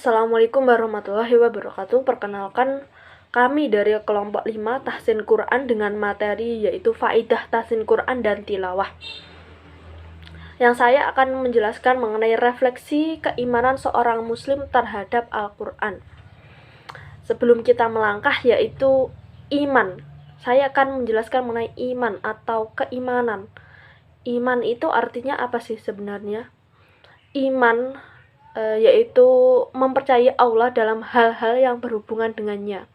Assalamualaikum warahmatullahi wabarakatuh. Perkenalkan, kami dari kelompok 5 tahsin Quran dengan materi yaitu faidah tahsin Quran dan tilawah. Yang saya akan menjelaskan mengenai refleksi keimanan seorang muslim terhadap Al-Quran. Sebelum kita melangkah yaitu iman, saya akan menjelaskan mengenai iman atau keimanan. Iman itu artinya apa sih sebenarnya? Iman yaitu mempercayai Allah dalam hal-hal yang berhubungan dengannya.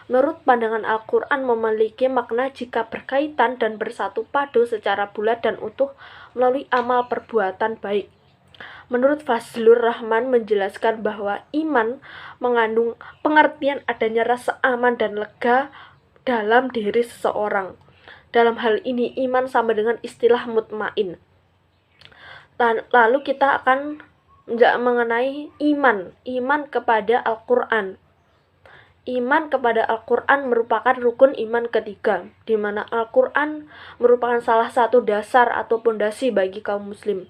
Menurut pandangan Al-Quran memiliki makna jika berkaitan dan bersatu padu secara bulat dan utuh melalui amal perbuatan baik. Menurut Fazlur Rahman menjelaskan bahwa iman mengandung pengertian adanya rasa aman dan lega dalam diri seseorang. Dalam hal ini iman sama dengan istilah mutmain. Lalu kita akan mengenai iman kepada Al-Quran. Iman kepada Al-Quran merupakan rukun iman ketiga, di mana Al-Quran merupakan salah satu dasar atau pondasi bagi kaum muslim.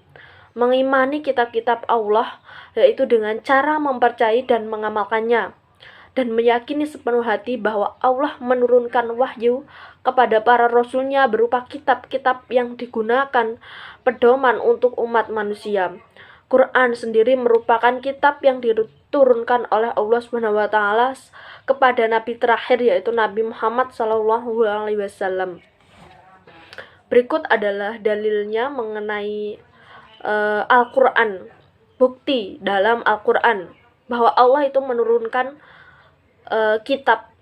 Mengimani kitab-kitab Allah, yaitu dengan cara mempercayai dan mengamalkannya, dan meyakini sepenuh hati bahwa Allah menurunkan wahyu kepada para rasulnya berupa kitab-kitab yang digunakan pedoman untuk umat manusia. Quran sendiri merupakan kitab yang diturunkan oleh Allah SWT kepada Nabi terakhir yaitu Nabi Muhammad SAW. Berikut adalah dalilnya mengenai Al-Quran. Bukti dalam Al-Quran bahwa Allah itu menurunkan kitab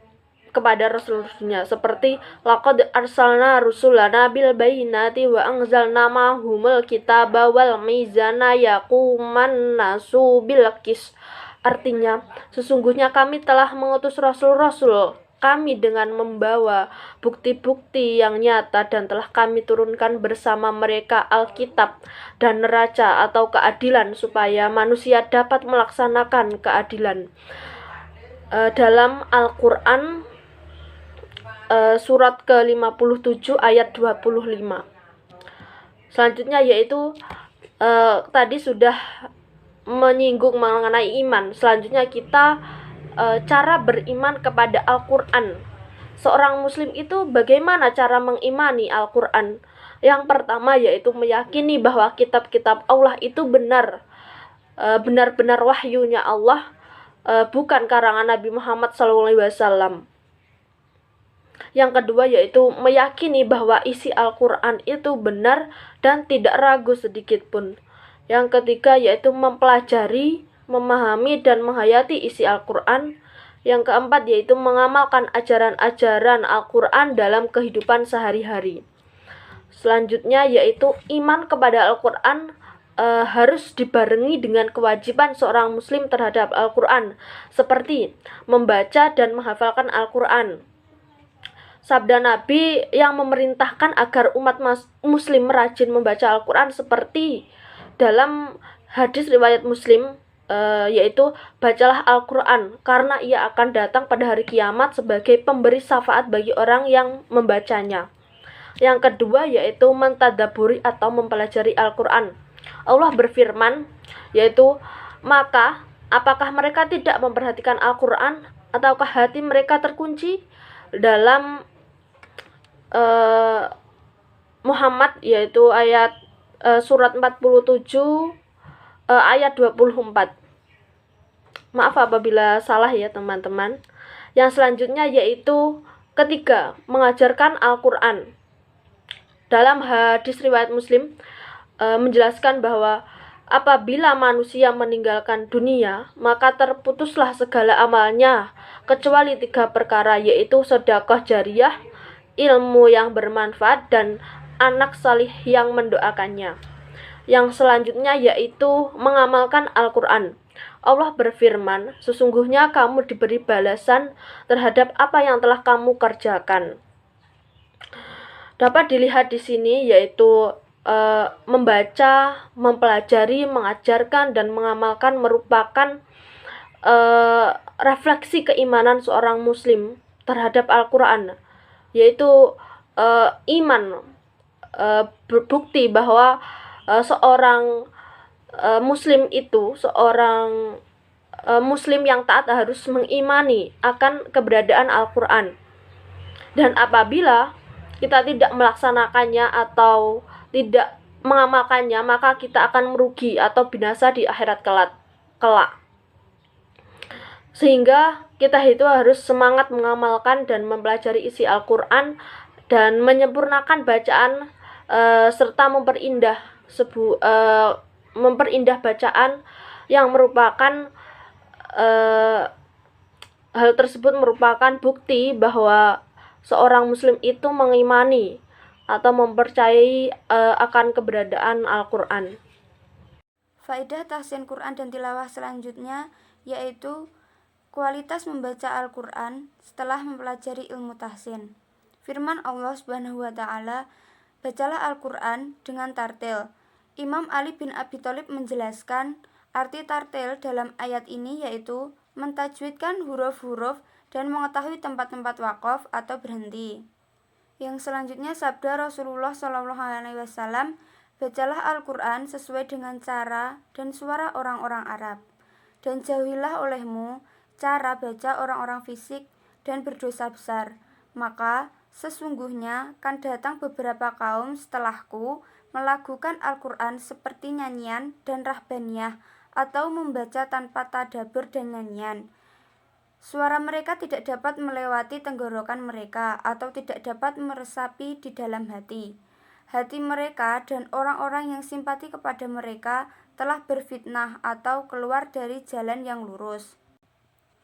kepada rasul-rasulnya seperti laqad arsalna rusulana bil bayyinati wa anzalna ma'humul kitaba wal mizana yaquman nasu bil qis. Artinya, sesungguhnya kami telah mengutus rasul-rasul kami dengan membawa bukti-bukti yang nyata dan telah kami turunkan bersama mereka Alkitab dan neraca atau keadilan supaya manusia dapat melaksanakan keadilan. Dalam Al-Quran surat ke-57 ayat 25. Selanjutnya yaitu tadi sudah menyinggung mengenai iman. Selanjutnya kita cara beriman kepada Al-Quran. Seorang muslim itu bagaimana cara mengimani Al-Quran? Yang pertama yaitu meyakini bahwa kitab-kitab Allah itu benar-benar wahyunya Allah, bukan karangan Nabi Muhammad SAW. Yang kedua yaitu meyakini bahwa isi Al-Quran itu benar dan tidak ragu sedikit pun. Yang ketiga yaitu mempelajari, memahami dan menghayati isi Al-Quran. Yang keempat yaitu mengamalkan ajaran-ajaran Al-Quran dalam kehidupan sehari-hari. Selanjutnya yaitu iman kepada Al-Quran harus dibarengi dengan kewajiban seorang muslim terhadap Al-Quran, seperti membaca dan menghafalkan Al-Quran. Sabda Nabi yang memerintahkan agar umat muslim rajin membaca Al-Quran seperti dalam hadis riwayat Muslim, yaitu bacalah Al-Quran karena ia akan datang pada hari kiamat sebagai pemberi syafaat bagi orang yang membacanya. Yang kedua yaitu mentadaburi atau mempelajari Al-Quran. Allah berfirman yaitu, maka apakah mereka tidak memperhatikan Al-Quran ataukah hati mereka terkunci? Dalam Muhammad yaitu ayat surat 47 ayat 24. Maaf apabila salah ya teman-teman. Yang selanjutnya yaitu ketiga, mengajarkan Al-Quran. Dalam hadis riwayat Muslim menjelaskan bahwa apabila manusia meninggalkan dunia, maka terputuslah segala amalnya kecuali 3 perkara yaitu sedekah jariyah, ilmu yang bermanfaat dan anak salih yang mendoakannya. Yang selanjutnya yaitu mengamalkan Al-Quran. Allah berfirman, sesungguhnya kamu diberi balasan terhadap apa yang telah kamu kerjakan. Dapat dilihat di sini yaitu membaca, mempelajari, mengajarkan dan mengamalkan merupakan refleksi keimanan seorang muslim terhadap Al-Quran, yaitu iman, berbukti bahwa seorang muslim itu, seorang Muslim yang taat harus mengimani akan keberadaan Al-Quran. Dan apabila kita tidak melaksanakannya atau tidak mengamalkannya, maka kita akan merugi atau binasa di akhirat kelak. Sehingga kita itu harus semangat mengamalkan dan mempelajari isi Al-Quran dan menyempurnakan bacaan serta memperindah bacaan yang merupakan hal tersebut merupakan bukti bahwa seorang muslim itu mengimani atau mempercayai akan keberadaan Al-Quran. Faedah tahsin Quran dan tilawah selanjutnya yaitu kualitas membaca Al-Quran setelah mempelajari ilmu tahsin. Firman Allah Subhanahu wa Ta'ala, bacalah Al-Quran dengan tartil. Imam Ali bin Abi Thalib menjelaskan arti tartil dalam ayat ini yaitu mentajwidkan huruf-huruf dan mengetahui tempat-tempat wakaf atau berhenti. Yang selanjutnya sabda Rasulullah SAW, bacalah Al-Quran sesuai dengan cara dan suara orang-orang Arab, dan jauhilah olehmu cara baca orang-orang fisik dan berdosa besar, maka sesungguhnya akan datang beberapa kaum setelahku melakukan Al-Quran seperti nyanyian dan rahbaniyah atau membaca tanpa tadabbur dan nyanyian. Suara mereka tidak dapat melewati tenggorokan mereka atau tidak dapat meresapi di dalam hati. Hati mereka dan orang-orang yang simpati kepada mereka telah berfitnah atau keluar dari jalan yang lurus.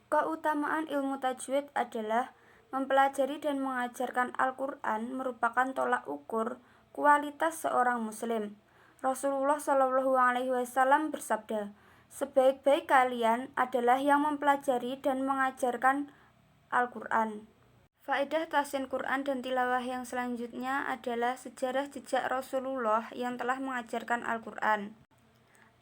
Keutamaan ilmu tajwid adalah mempelajari dan mengajarkan Al-Quran merupakan tolak ukur kualitas seorang muslim. Rasulullah SAW bersabda, sebaik-baik kalian adalah yang mempelajari dan mengajarkan Al-Quran. Faedah tahsin Quran dan tilawah yang selanjutnya adalah sejarah jejak Rasulullah yang telah mengajarkan Al-Quran.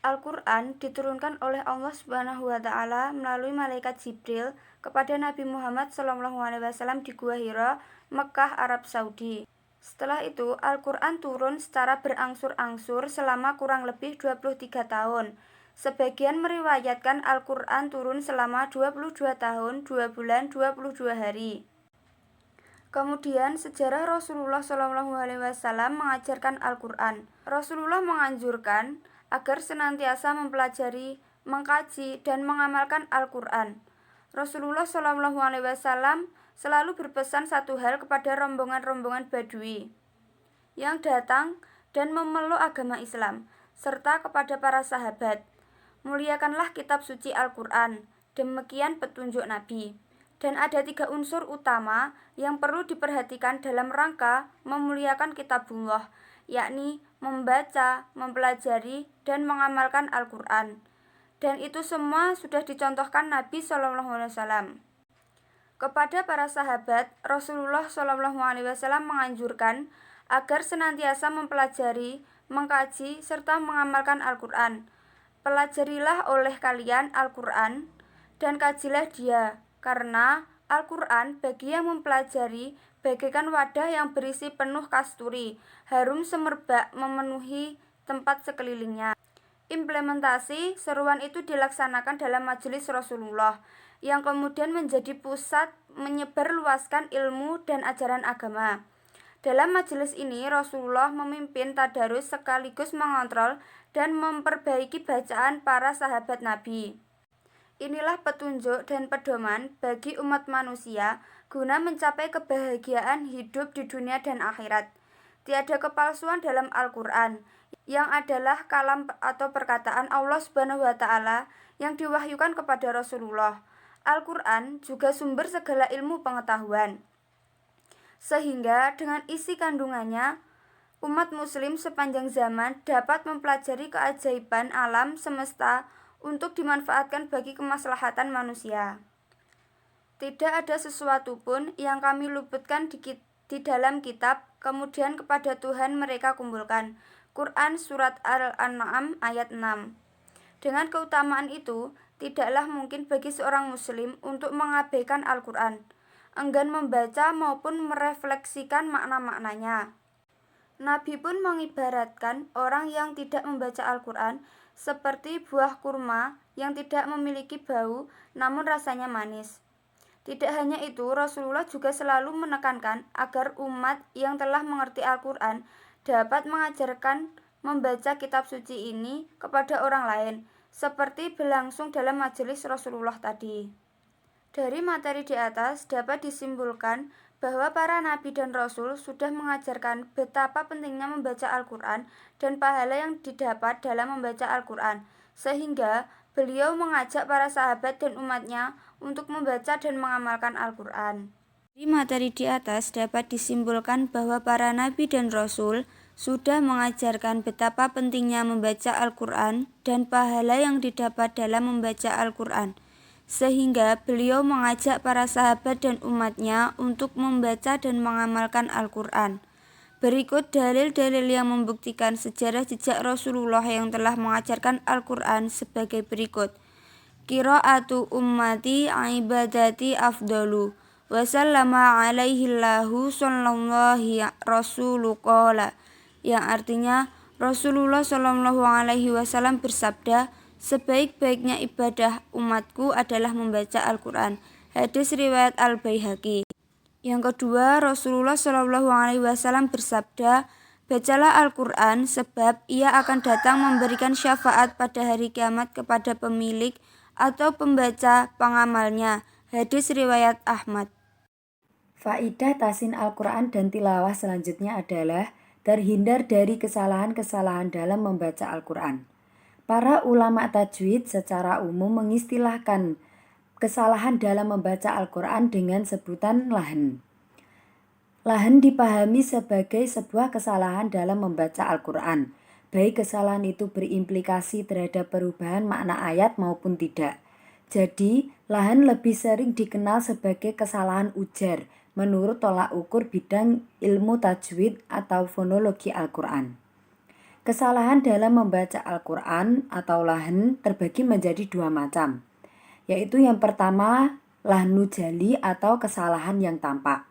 Al-Quran diturunkan oleh Allah Subhanahu wa Ta'ala melalui malaikat Jibril kepada Nabi Muhammad SAW di Gua Hira, Mekah, Arab Saudi. Setelah itu, Al-Quran turun secara berangsur-angsur selama kurang lebih 23 tahun. Sebagian meriwayatkan Al-Quran turun selama 22 tahun, 2 bulan, 22 hari. Kemudian sejarah Rasulullah SAW mengajarkan Al-Quran. Rasulullah menganjurkan agar senantiasa mempelajari, mengkaji, dan mengamalkan Al-Quran. Rasulullah SAW selalu berpesan satu hal kepada rombongan-rombongan Badui yang datang dan memeluk agama Islam, serta kepada para sahabat, muliakanlah kitab suci Al-Quran, demikian petunjuk Nabi. Dan ada 3 unsur utama yang perlu diperhatikan dalam rangka memuliakan kitabullah, yakni membaca, mempelajari, dan mengamalkan Al-Quran. Dan itu semua sudah dicontohkan Nabi SAW. Kepada para sahabat, Rasulullah SAW menganjurkan agar senantiasa mempelajari, mengkaji, serta mengamalkan Al-Quran. Pelajarilah oleh kalian Al-Quran dan kajilah dia, karena Al-Quran bagi yang mempelajari bagaikan wadah yang berisi penuh kasturi, harum semerbak memenuhi tempat sekelilingnya. Implementasi seruan itu dilaksanakan dalam majelis Rasulullah, yang kemudian menjadi pusat menyebarluaskan ilmu dan ajaran agama. Dalam majelis ini, Rasulullah memimpin tadarus sekaligus mengontrol dan memperbaiki bacaan para sahabat Nabi. Inilah petunjuk dan pedoman bagi umat manusia guna mencapai kebahagiaan hidup di dunia dan akhirat. Tiada kepalsuan dalam Al-Quran, yang adalah kalam atau perkataan Allah Subhanahu wa Ta'ala yang diwahyukan kepada Rasulullah. Al-Quran juga sumber segala ilmu pengetahuan. Sehingga dengan isi kandungannya, umat muslim sepanjang zaman dapat mempelajari keajaiban alam semesta untuk dimanfaatkan bagi kemaslahatan manusia. Tidak ada sesuatu pun yang kami luputkan di dalam kitab, kemudian kepada Tuhan mereka kumpulkan. Quran Surat Al-An'am ayat 6. Dengan keutamaan itu, tidaklah mungkin bagi seorang muslim untuk mengabaikan Al-Quran, enggan membaca maupun merefleksikan makna-maknanya. Nabi pun mengibaratkan orang yang tidak membaca Al-Quran seperti buah kurma yang tidak memiliki bau namun rasanya manis. Tidak hanya itu, Rasulullah juga selalu menekankan agar umat yang telah mengerti Al-Quran dapat mengajarkan membaca kitab suci ini kepada orang lain, seperti berlangsung dalam majelis Rasulullah tadi. Dari materi di atas dapat disimpulkan bahwa para nabi dan rasul sudah mengajarkan betapa pentingnya membaca Al-Quran dan pahala yang didapat dalam membaca Al-Quran, sehingga beliau mengajak para sahabat dan umatnya untuk membaca dan mengamalkan Al-Quran. Dari materi di atas dapat disimpulkan bahwa para nabi dan rasul sudah mengajarkan betapa pentingnya membaca Al-Quran dan pahala yang didapat dalam membaca Al-Quran, sehingga beliau mengajak para sahabat dan umatnya untuk membaca dan mengamalkan Al-Quran. Berikut dalil-dalil yang membuktikan sejarah jejak Rasulullah yang telah mengajarkan Al-Quran sebagai berikut. Qiraatu ummati ibadati afdalu wa sallama alaihillahu sallallahu rasuluqala, yang artinya Rasulullah sallallahu alaihi wasallam bersabda, sebaik-baiknya ibadah umatku adalah membaca Al-Quran. Hadis riwayat Al-Baihaqi. Yang kedua, Rasulullah Shallallahu Alaihi Wasallam bersabda, bacalah Al-Quran sebab ia akan datang memberikan syafaat pada hari kiamat kepada pemilik atau pembaca pengamalnya. Hadis riwayat Ahmad. Faidah tahsin Al-Quran dan tilawah selanjutnya adalah terhindar dari kesalahan-kesalahan dalam membaca Al-Quran. Para ulama tajwid secara umum mengistilahkan kesalahan dalam membaca Al-Quran dengan sebutan lahan. Lahan dipahami sebagai sebuah kesalahan dalam membaca Al-Quran, baik kesalahan itu berimplikasi terhadap perubahan makna ayat maupun tidak. Jadi, lahan lebih sering dikenal sebagai kesalahan ujar menurut tolak ukur bidang ilmu tajwid atau fonologi Al-Quran. Kesalahan dalam membaca Al-Quran atau lahan terbagi menjadi dua macam, yaitu yang pertama lahnu jali atau kesalahan yang tampak.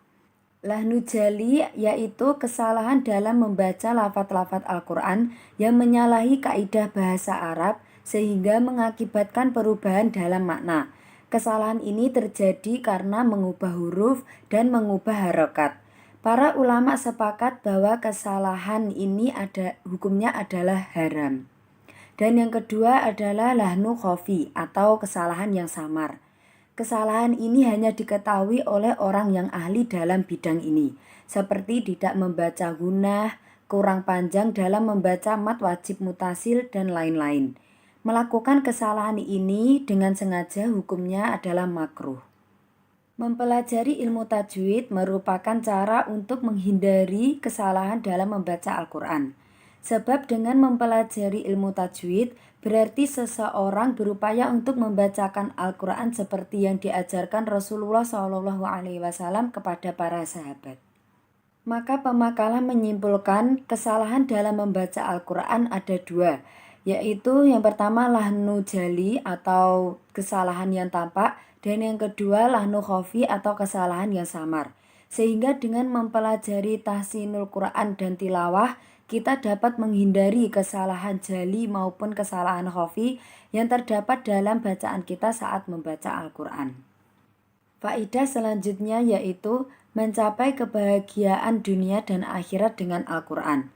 Lahnu jali yaitu kesalahan dalam membaca lafaz-lafaz Al-Quran yang menyalahi kaidah bahasa Arab sehingga mengakibatkan perubahan dalam makna. Kesalahan ini terjadi karena mengubah huruf dan mengubah harokat. Para ulama sepakat bahwa kesalahan ini hukumnya adalah haram. Dan yang kedua adalah lahnu khofi atau kesalahan yang samar. Kesalahan ini hanya diketahui oleh orang yang ahli dalam bidang ini, seperti tidak membaca gunnah, kurang panjang dalam membaca mat wajib mutasil, dan lain-lain. Melakukan kesalahan ini dengan sengaja hukumnya adalah makruh. Mempelajari ilmu tajwid merupakan cara untuk menghindari kesalahan dalam membaca Al-Quran. Sebab dengan mempelajari ilmu tajwid, berarti seseorang berupaya untuk membacakan Al-Quran seperti yang diajarkan Rasulullah SAW kepada para sahabat. Maka pemakalah menyimpulkan kesalahan dalam membaca Al-Quran ada dua, yaitu yang pertama lahnu jali atau kesalahan yang tampak, dan yang kedua lahnu khofi atau kesalahan yang samar. Sehingga dengan mempelajari tahsinul Quran dan tilawah, kita dapat menghindari kesalahan jali maupun kesalahan khofi yang terdapat dalam bacaan kita saat membaca Al-Quran. Faidah selanjutnya yaitu mencapai kebahagiaan dunia dan akhirat dengan Al-Quran.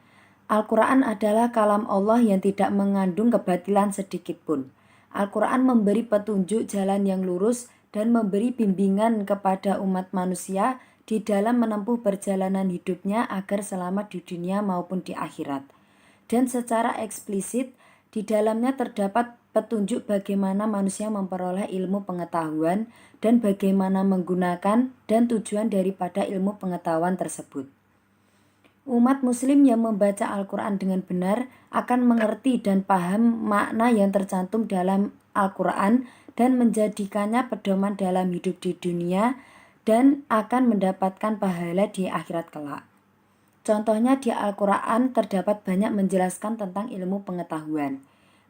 Al-Quran adalah kalam Allah yang tidak mengandung kebatilan sedikitpun. Al-Quran memberi petunjuk jalan yang lurus dan memberi bimbingan kepada umat manusia di dalam menempuh perjalanan hidupnya agar selamat di dunia maupun di akhirat. Dan secara eksplisit, di dalamnya terdapat petunjuk bagaimana manusia memperoleh ilmu pengetahuan dan bagaimana menggunakan dan tujuan daripada ilmu pengetahuan tersebut. Umat muslim yang membaca Al-Quran dengan benar akan mengerti dan paham makna yang tercantum dalam Al-Quran dan menjadikannya pedoman dalam hidup di dunia dan akan mendapatkan pahala di akhirat kelak. Contohnya di Al-Quran terdapat banyak menjelaskan tentang ilmu pengetahuan.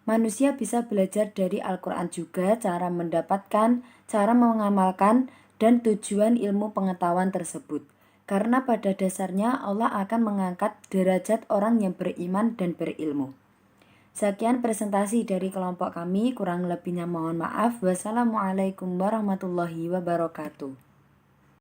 Manusia bisa belajar dari Al-Quran juga cara mendapatkan, cara mengamalkan, dan tujuan ilmu pengetahuan tersebut. Karena pada dasarnya Allah akan mengangkat derajat orang yang beriman dan berilmu. Sekian presentasi dari kelompok kami, kurang lebihnya mohon maaf. Wassalamualaikum warahmatullahi wabarakatuh.